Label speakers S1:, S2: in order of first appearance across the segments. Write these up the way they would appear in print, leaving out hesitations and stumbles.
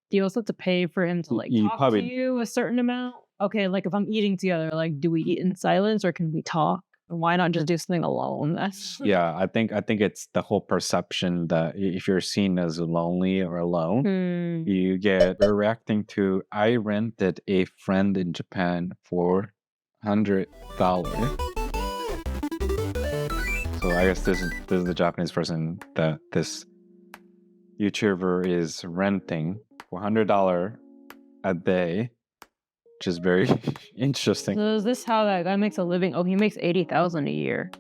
S1: Do you also have to pay for him to like
S2: You
S1: talk to
S2: probably
S1: you a certain amount? Okay, like if I'm eating together, like do we eat in silence or can we talk? Why not just do something alone? That's
S2: yeah, I think it's the whole perception that if you're seen as lonely or alone,
S1: Hmm.
S2: we're reacting to I rented a friend in Japan for $100. So I guess this is the Japanese person that this YouTuber is renting for $100 a day, which is very interesting.
S1: So is this how that guy makes a living? Oh, he makes 80,000 a year.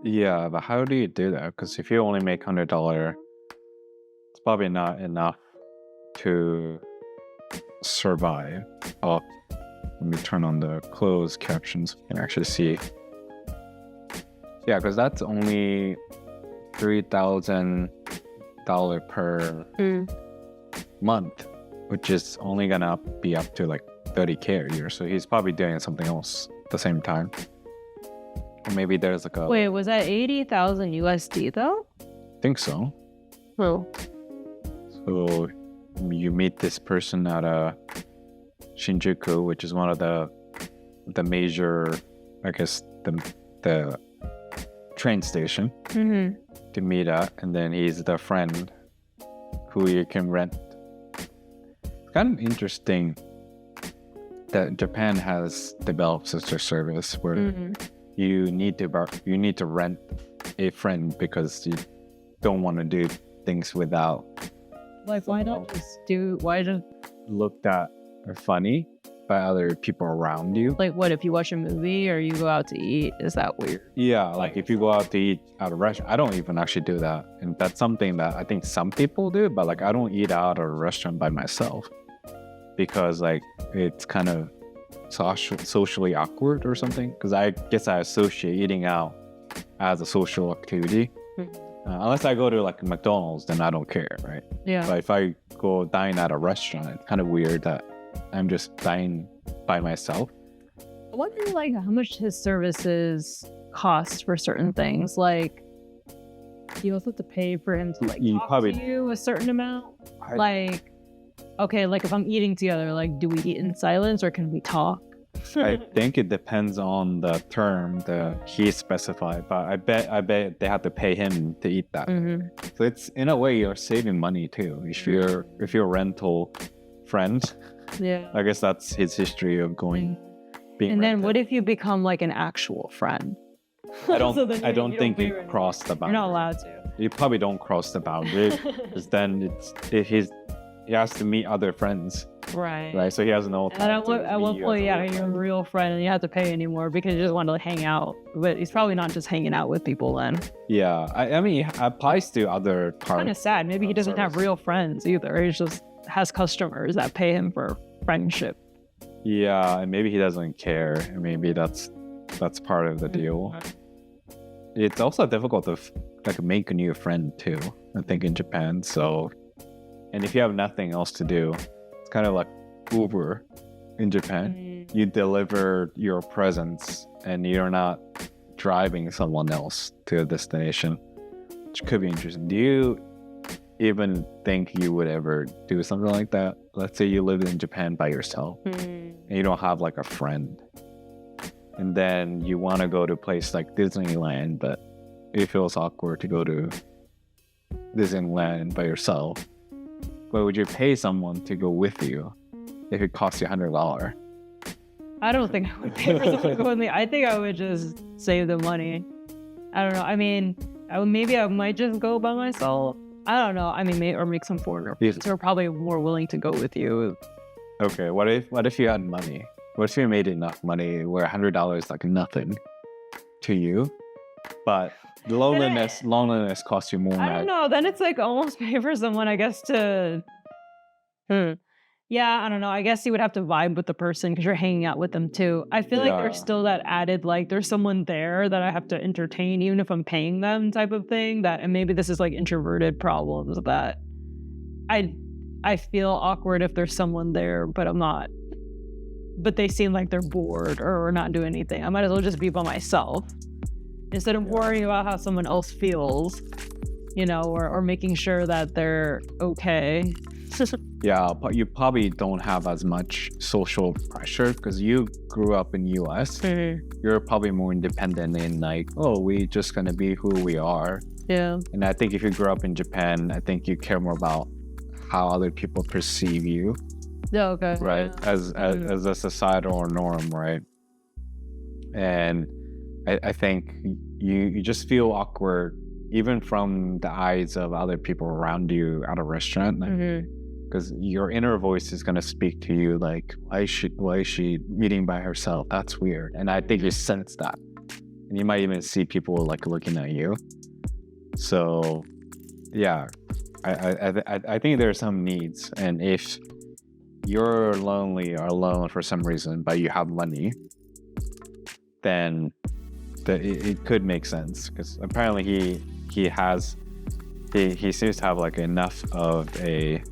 S2: Yeah, but how do you do that? Because if you only make $100, it's probably not enough to survive. Oh, let me turn on the closed captions. You can actually see. Yeah, because that's only $3,000 per month, which is only gonna be up to like 30K a year. So he's probably doing something else at the same time. Or maybe there's like a
S1: Wait, was that 80,000 USD though?
S2: I think so.
S1: Oh.
S2: So you meet this person at Shinjuku, which is one of the major, I guess the train station to meet at, and then he's the friend who you can rent. It's kind of interesting that Japan has developed such a service where you need to rent a friend because you don't want to do things without.
S1: Like, why just
S2: Looked at or funny by other people around you.
S1: like what if you watch a movie or you go out to eat? Is that weird?
S2: Yeah, like if you go out to eat at a restaurant, I don't even actually do that. And that's something that I think some people do, but like I don't eat out at a restaurant by myself because like it's kind of socially awkward or something. Because I guess I associate eating out as a social activity. Unless I go to like McDonald's, then I don't care, right?
S1: Yeah.
S2: But if I go dine at a restaurant, it's kind of weird that I'm just dining by myself.
S1: I wonder like how much his services cost for certain things. Like, you also have to pay for him to like talk to you a certain amount. Like, okay, like if I'm eating together, like do we eat in silence or can we talk?
S2: I think it depends on the term that he specified, but I bet they have to pay him to eat that. So it's in a way you're saving money too. If you're a rental friend,
S1: yeah,
S2: I guess that's his history of being.
S1: And then
S2: rented.
S1: what if you become like an actual friend?
S2: I don't
S1: So then
S2: I don't
S1: you
S2: think
S1: don't
S2: you
S1: pay
S2: cross the boundary.
S1: You're not allowed to.
S2: You probably don't cross the boundary because then he has to meet other friends.
S1: Right.
S2: So he has no time.
S1: And at one point, yeah, you're a real friend and you have to pay anymore because you just want to hang out. But he's probably not just hanging out with people then.
S2: Yeah, I mean, it applies to other parts.
S1: Kind of sad. Maybe he doesn't have real friends either. He just has customers that pay him for friendship.
S2: Yeah, and maybe he doesn't care. And maybe that's part of the deal. It's also difficult to like make a new friend too, I think, in Japan. So, and if you have nothing else to do, it's kind of like Uber in Japan. You deliver your presence and you're not driving someone else to a destination, which could be interesting. Do you even think you would ever do something like that? Let's say you live in Japan by yourself and you don't have like a friend, and then you want to go to a place like Disneyland, but it feels awkward to go to Disneyland by yourself. But would you pay someone to go with you if it costs you $100?
S1: I don't think I would pay for someone to go with me. I think I would just save the money. I don't know. I mean, maybe I might just go by myself. I don't know. I mean, or make some foreigner friends who are probably more willing to go with you.
S2: Okay, what if you had money? What if you made enough money where $100 is like nothing to you, but loneliness costs you more?
S1: I don't know. Then it's like almost pay for someone, I guess, to. Yeah, I don't know. I guess you would have to vibe with the person because you're hanging out with them too. I feel like there's still that added, like there's someone there that I have to entertain, even if I'm paying them type of thing. And maybe this is like introverted problems that I feel awkward if there's someone there, but I'm not. But they seem like they're bored or not doing anything. I might as well just be by myself instead of worrying about how someone else feels, or making sure that they're okay.
S2: Yeah, but you probably don't have as much social pressure because you grew up in US. You're probably more independent in like, oh, we just gonna be who we are.
S1: Yeah.
S2: And I think if you grew up in Japan, I think you care more about how other people perceive you,
S1: Yeah, okay.
S2: right?
S1: Yeah.
S2: As a societal norm, right? And I think you just feel awkward even from the eyes of other people around you at a restaurant. Like, because your inner voice is gonna speak to you like, why is she eating by herself? That's weird. And I think you sense that, and you might even see people like looking at you. So, yeah, I think there are some needs, and if you're lonely or alone for some reason, but you have money, then it could make sense because apparently he seems to have like enough of a.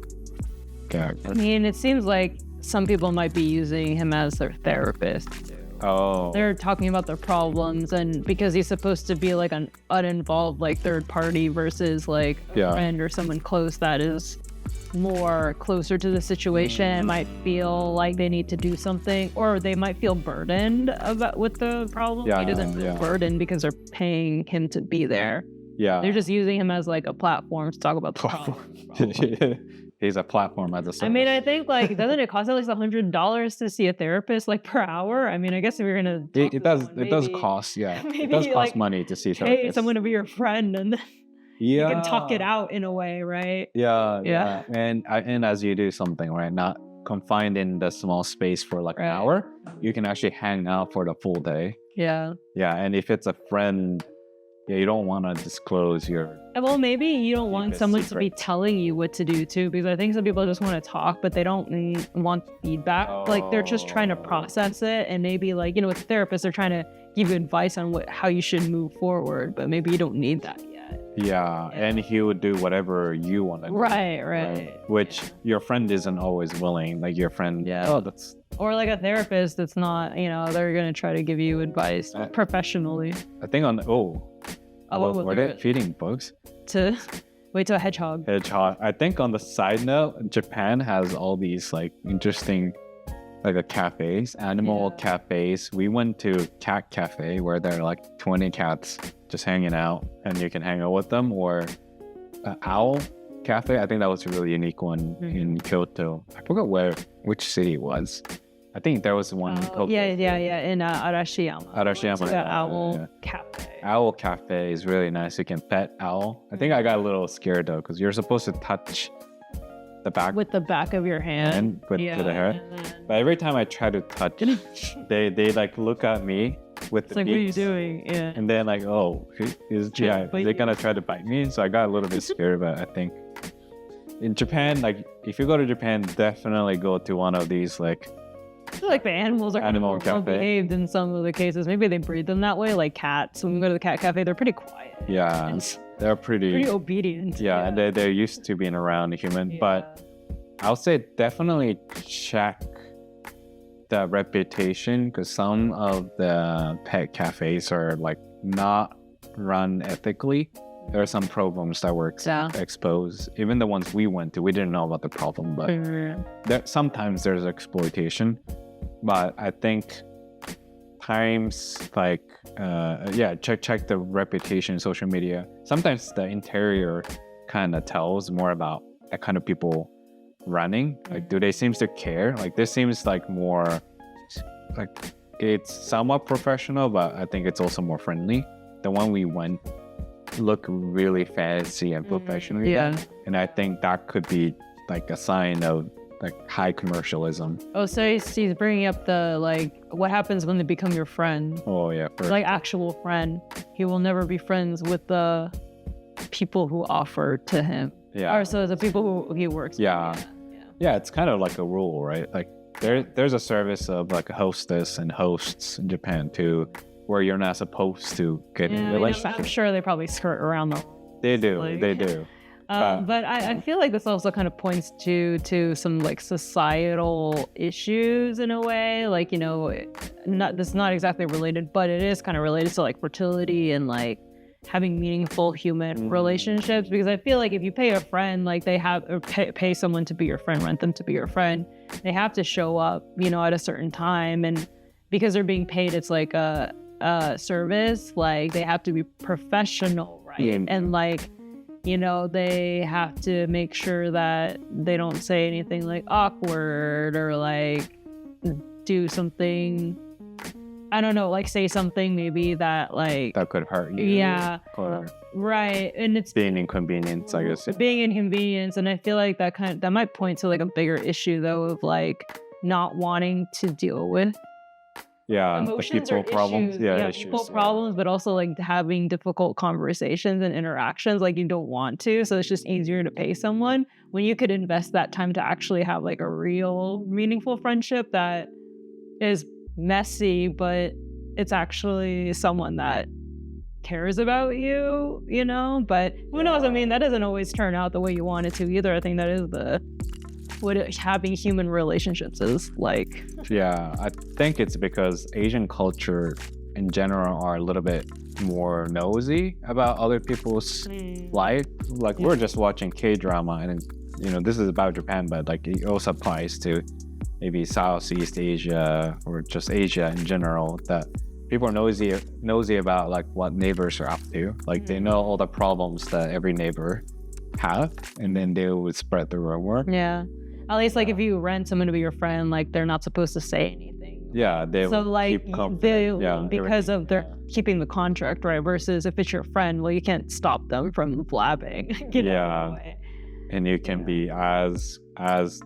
S1: I mean, it seems like some people might be using him as their therapist.
S2: Oh.
S1: They're talking about their problems, and because he's supposed to be like an uninvolved like third party versus like a friend or someone close that is more closer to the situation, might feel like they need to do something, or they might feel burdened with the problem. He doesn't feel burdened because they're paying him to be there.
S2: Yeah.
S1: They're just using him as like a platform to talk about the problem.
S2: He's a platform as a service.
S1: I mean, I think like, doesn't it cost at least $100 to see a therapist like per hour? I mean, I guess if you're gonna
S2: it does cost, yeah. It does cost like, money to see therapists.
S1: Hey, someone to be your friend, and then you can talk it out in a way, right?
S2: Yeah. And as you do something, right, not confined in the small space for like an hour, you can actually hang out for the full day.
S1: Yeah.
S2: And if it's a friend, you don't want to disclose your.
S1: Well, maybe you don't want someone to be telling you what to do too, because I think some people just want to talk, but they don't want feedback. Like they're just trying to process it, and maybe like, with therapists, they're trying to give you advice on how you should move forward, but maybe you don't need that yet.
S2: Yeah, and he would do whatever you want to do.
S1: Right.
S2: Which your friend isn't always willing. Like your friend, that's.
S1: Or like a therapist that's not, they're going to try to give you advice professionally.
S2: I think were they feeding bugs?
S1: To a hedgehog.
S2: I think on the side note, Japan has all these like interesting like cafes, animal cafes. We went to cat cafe where there are like 20 cats just hanging out and you can hang out with them, or owl cafe. I think that was a really unique one in Kyoto. I forgot which city it was. I think there was one in Tokyo.
S1: In Arashiyama.
S2: Arashiyama.
S1: Owl cafe.
S2: Owl cafe is really nice. You can pet owl. I think I got a little scared though, because you're supposed to touch the back
S1: with the back of your hand
S2: to the hair. But every time I try to touch, they like look at me with the
S1: like,
S2: beaks.
S1: what are you doing? Yeah.
S2: And then like, is they gonna try to bite me? So I got a little bit scared. But I think in Japan, like if you go to Japan, definitely go to one of these like.
S1: I feel like the animals are well behaved in some of the cases. Maybe they breed them that way, like cats. When we go to the cat cafe, they're pretty quiet.
S2: Yeah, they're pretty
S1: obedient.
S2: Yeah, and they're used to being around a human. Yeah. But I'll say definitely check the reputation, because some of the pet cafes are like not run ethically. There are some problems that were exposed. Even the ones we went to, we didn't know about the problem, but sometimes there's exploitation. But I think times like, check the reputation, social media. Sometimes the interior kind of tells more about the kind of people running. Like, do they seem to care? Like, this seems like more, like it's somewhat professional, but I think it's also more friendly. The one we went look really fancy and professional. And I think that could be like a sign of like high commercialism.
S1: Oh, so he's bringing up the like what happens when they become your friend.
S2: Oh yeah,
S1: like actual friend. He will never be friends with the people who offer to him. Or so the people who he works with.
S2: Yeah, it's kind of like a rule, right? Like there's a service of like a hostess and hosts in Japan too, where you're not supposed to get in a relationship.
S1: I'm sure they probably skirt around the rules.
S2: They do.
S1: But I feel like this also kind of points to some like societal issues in a way. Like, this is not exactly related, but it is kind of related to like fertility and like, having meaningful human relationships, because I feel like if you pay a friend, like they have, or pay someone to be your friend, rent them to be your friend, they have to show up, you know, at a certain time, and because they're being paid, it's like a service, like they have to be professional, right? And like, you know, they have to make sure that they don't say anything like awkward or like do something, I don't know, like say something maybe that like
S2: that could hurt you.
S1: Yeah.
S2: Or
S1: Right. And it's
S2: being inconvenience, I guess.
S1: being inconvenience. And I feel like that might point to like a bigger issue though, of like not wanting to deal with emotions,
S2: the people
S1: or
S2: problems.
S1: issues.
S2: Issues,
S1: People problems, but also like having difficult conversations and interactions like you don't want to. So it's just easier to pay someone when you could invest that time to actually have like a real meaningful friendship that is messy, but it's actually someone that cares about you, you know? But who knows? I mean, that doesn't always turn out the way you want it to either. I think that is what having human relationships is like. Yeah,
S2: I think it's because Asian culture in general are a little bit more nosy about other people's life. Like we're just watching K-drama, and you know, this is about Japan, but like it also applies to maybe Southeast Asia or just Asia in general, that people are nosy about like what neighbors are up to. Like they know all the problems that every neighbor have, and then they would spread the rumor.
S1: Yeah. At least like if you rent someone to be your friend, like they're not supposed to say anything.
S2: Yeah, they
S1: so like they because
S2: everything.
S1: of their keeping the contract, right? Versus if it's your friend, well, you can't stop them from blabbing. You know,
S2: and you can be as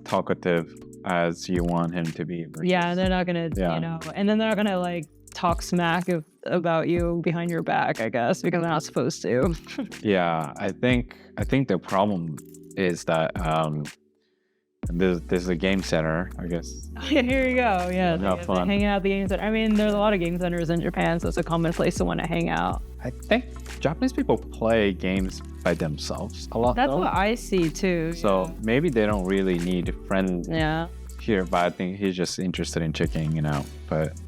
S2: talkative as you want him to be. Versus,
S1: they're not gonna, you know, and then they're not gonna like talk smack about you behind your back, I guess, because they're not supposed to.
S2: I think the problem is that this is a game center, I guess.
S1: Here you go. Yeah,
S2: fun.
S1: Hanging out at the game center. I mean, there's a lot of game centers in Japan, so it's a common place to want to hang out.
S2: I think Japanese people play games by themselves a lot.
S1: That's what I see too.
S2: So maybe they don't really need a friend
S1: here,
S2: but I think he's just interested in checking it out. But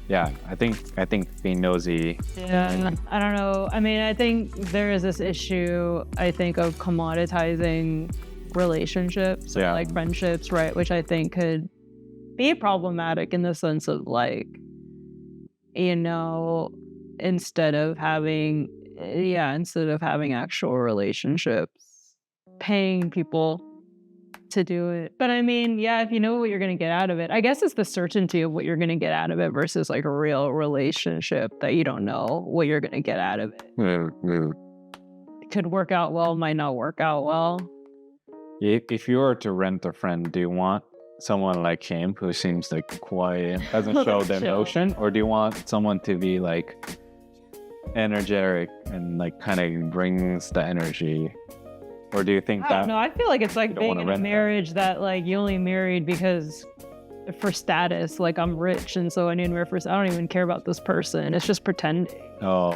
S2: yeah, I think being nosy.
S1: Yeah, I don't know. I mean, I think there is this issue, I think, of commoditizing relationships, or like friendships, right? Which I think could be problematic in the sense of like, you know, instead of having actual relationships, paying people to do it. But I mean, if you know what you're going to get out of it, I guess it's the certainty of what you're going to get out of it versus like a real relationship that you don't know what you're going to get out of it. It could work out well, might not work out well.
S2: If you were to rent a friend, do you want someone like him who seems like quiet, doesn't show the emotion, or do you want someone to be like energetic and like kind of brings the energy? Or do you think that? I don't know. I feel like it's like being in a marriage that like you only married because for status. Like I'm rich, and so I need to marry first. I don't even care about this person. It's just pretending. Oh,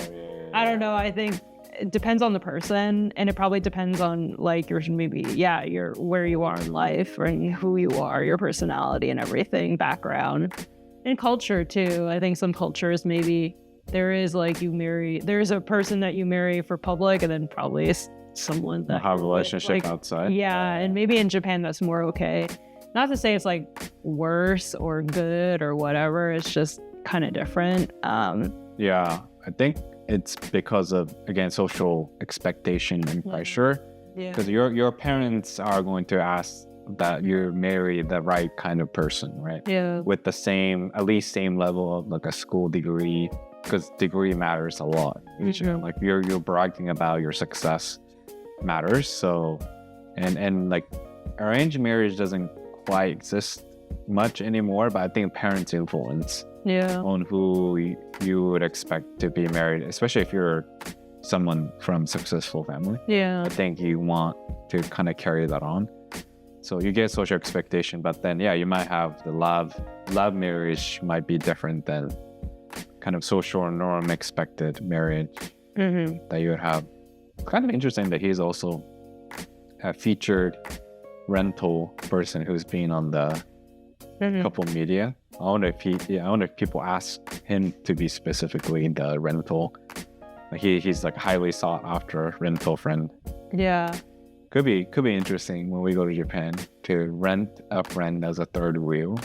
S1: I don't know. I think it depends on the person, and it probably depends on like your where you are in life, and who you are, your personality, and everything, background, and culture too. I think some cultures maybe there is like there's a person that you marry for public, and then probably someone that
S2: have a relationship outside.
S1: Yeah, and maybe in Japan that's more okay. Not to say it's like worse or good or whatever. It's just kind of different.
S2: Yeah, I think it's because of, again, social expectation and pressure. Yeah. Because your parents are going to ask that you marry the right kind of person, right?
S1: Yeah.
S2: With the at least same level of like a school degree, because degree matters a lot. Mm-hmm. Like you're bragging about your success matters. So, and like arranged marriage doesn't quite exist much anymore, but I think parents influence on who you would expect to be married, especially if you're someone from successful family.
S1: Yeah.
S2: I think you want to kind of carry that on. So you get social expectation, but then you might have the love marriage might be different than kind of social norm expected marriage that you would have. Kind of interesting that he's also a featured rental person who's been on the couple media. I wonder if people ask him to be specifically the rental Like he's like highly sought after rental friend.
S1: Yeah.
S2: Could be interesting when we go to Japan to rent a friend as a third wheel.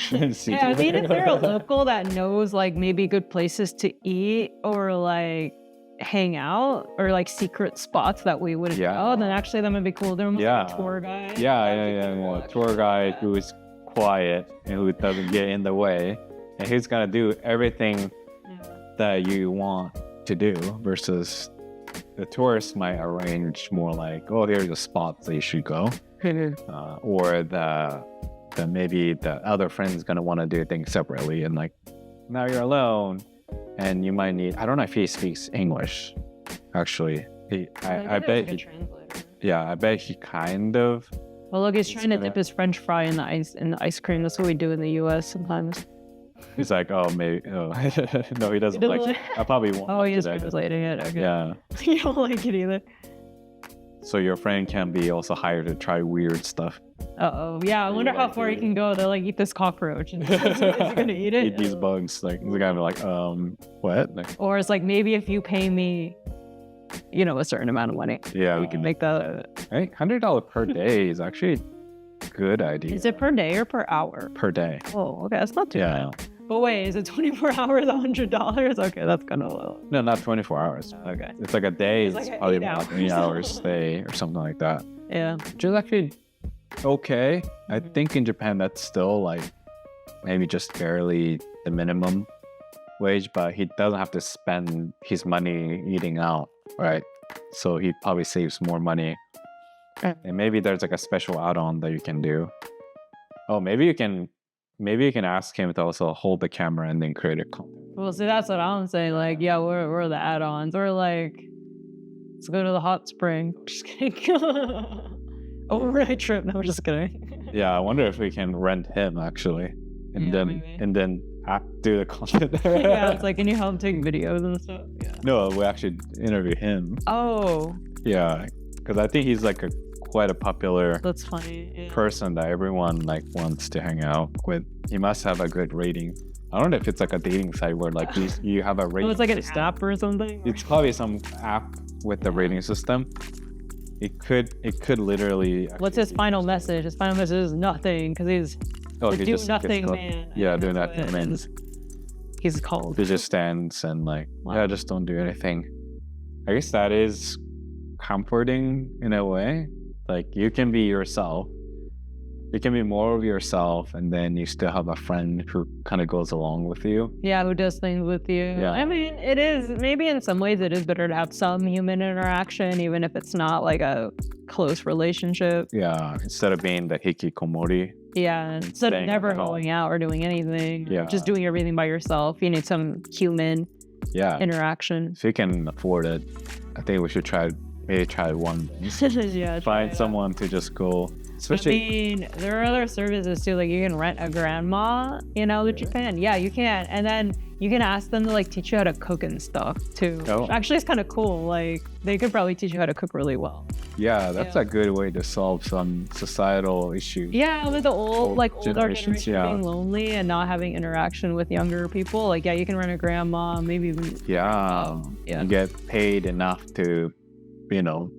S1: Yeah, I mean, if they're a local that knows like maybe good places to eat or like hang out or like secret spots that we wouldn't know, then actually that might be cool. They're almost like a tour guide.
S2: Yeah. Tour guide who is quiet and who doesn't get in the way, and who's gonna do everything that you want to do versus the tourist might arrange more like, oh, here's the spots that you should go, or the maybe the other friend's gonna want to do things separately, and like now you're alone, and you might need. I don't know if he speaks English. Actually, I bet he. Yeah, I bet he kind of.
S1: Well, look, he's trying to dip his French fry in the ice cream. That's what we do in the U.S. sometimes.
S2: He's like, oh, maybe. Oh. No, he doesn't like. I probably won't.
S1: Oh, he is translating it. Okay.
S2: Yeah.
S1: You don't like it either.
S2: So your friend can be also hired to try weird stuff.
S1: Yeah. I wonder how far he can go. They're like, eat this cockroach. And is he gonna eat it?
S2: Eat these bugs. Like he's gonna be like, what? Like,
S1: or it's like, maybe if you pay me, you know, a certain amount of money.
S2: Yeah,
S1: we can make that.
S2: Right, $100 per day is actually a good idea.
S1: Is it per day or per hour?
S2: Per day.
S1: Oh, okay, that's not too bad. But wait, is it 24 hours, $100? Okay, that's kind of low.
S2: No, not 24 hours.
S1: Okay.
S2: It's like a day. It's
S1: like
S2: probably about 8 hours stay or something like that.
S1: Yeah.
S2: Which is actually okay. I think in Japan that's still like maybe just barely the minimum wage, but he doesn't have to spend his money eating out, right? So he probably saves more money. And maybe there's like a special add-on that you can do. Oh, maybe you can ask him to also hold the camera and then create a content.
S1: Well, see, that's what I'm saying. Like, yeah, where are the add-ons? Or like, let's go to the hot spring. Just kidding. Overnight trip. No, just kidding.
S2: Yeah, I wonder if we can rent him actually, and then do the content.
S1: Yeah, it's like, can you help take videos and stuff? Yeah.
S2: No, we actually interview him.
S1: Oh.
S2: Yeah, because I think he's like quite a popular
S1: that's funny
S2: person that everyone like wants to hang out with. He must have a good rating. I don't know if it's like a dating site where like you have a rating.
S1: Oh, it's like an app or something.
S2: It's probably some app with the rating system. It could literally.
S1: What's his final message? His final message is nothing because he's do nothing man.
S2: Yeah, do nothing man.
S1: He's cold.
S2: He just stands and like just don't do anything. I guess that is comforting in a way. Like you can be yourself. You can be more of yourself, and then you still have a friend who kind of goes along with you.
S1: Yeah, who does things with you. Yeah. I mean, it is, maybe in some ways it is better to have some human interaction, even if it's not like a close relationship.
S2: Yeah, instead of being the hikikomori.
S1: Yeah, instead of never going out or doing anything. Yeah. Just doing everything by yourself. You need some human interaction.
S2: If you can afford it, I think we should maybe try one. Find someone to just go. Especially,
S1: I mean, there are other services too. Like you can rent a grandma, you know, to Japan. Yeah, you can. And then you can ask them to like teach you how to cook and stuff too. Oh. Actually, it's kind of cool. Like they could probably teach you how to cook really well.
S2: Yeah, that's a good way to solve some societal issues.
S1: Yeah, with the older generation being lonely and not having interaction with younger people. Like, yeah, you can rent a grandma, maybe even.
S2: You get paid enough to, you know,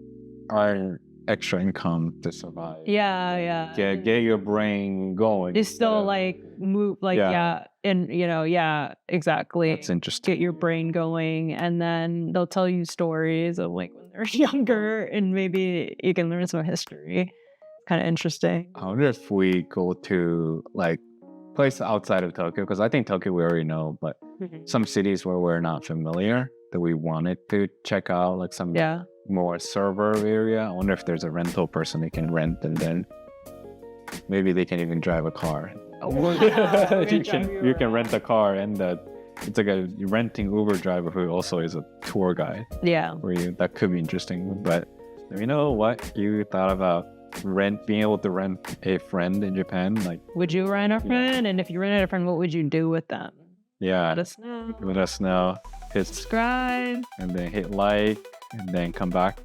S2: earn extra income to survive.
S1: Yeah.
S2: Get your brain going.
S1: It's still like move, like and you know, exactly.
S2: That's interesting.
S1: Get your brain going, and then they'll tell you stories of like when they're younger, and maybe you can learn some history. Kind of interesting.
S2: I wonder if we go to like places outside of Tokyo, because I think Tokyo we already know, but some cities where we're not familiar that we wanted to check out, like some more suburb area. I wonder if there's a rental person they can rent, and then maybe they can even drive a car. You can rent a car, and it's like a renting Uber driver who also is a tour guide.
S1: Yeah,
S2: that could be interesting. But let me know what you thought about being able to rent a friend in Japan. Like,
S1: would you rent a friend? And if you rented a friend, what would you do with them?
S2: Yeah,
S1: let us know.
S2: Hit
S1: subscribe,
S2: and then hit like, and then come back.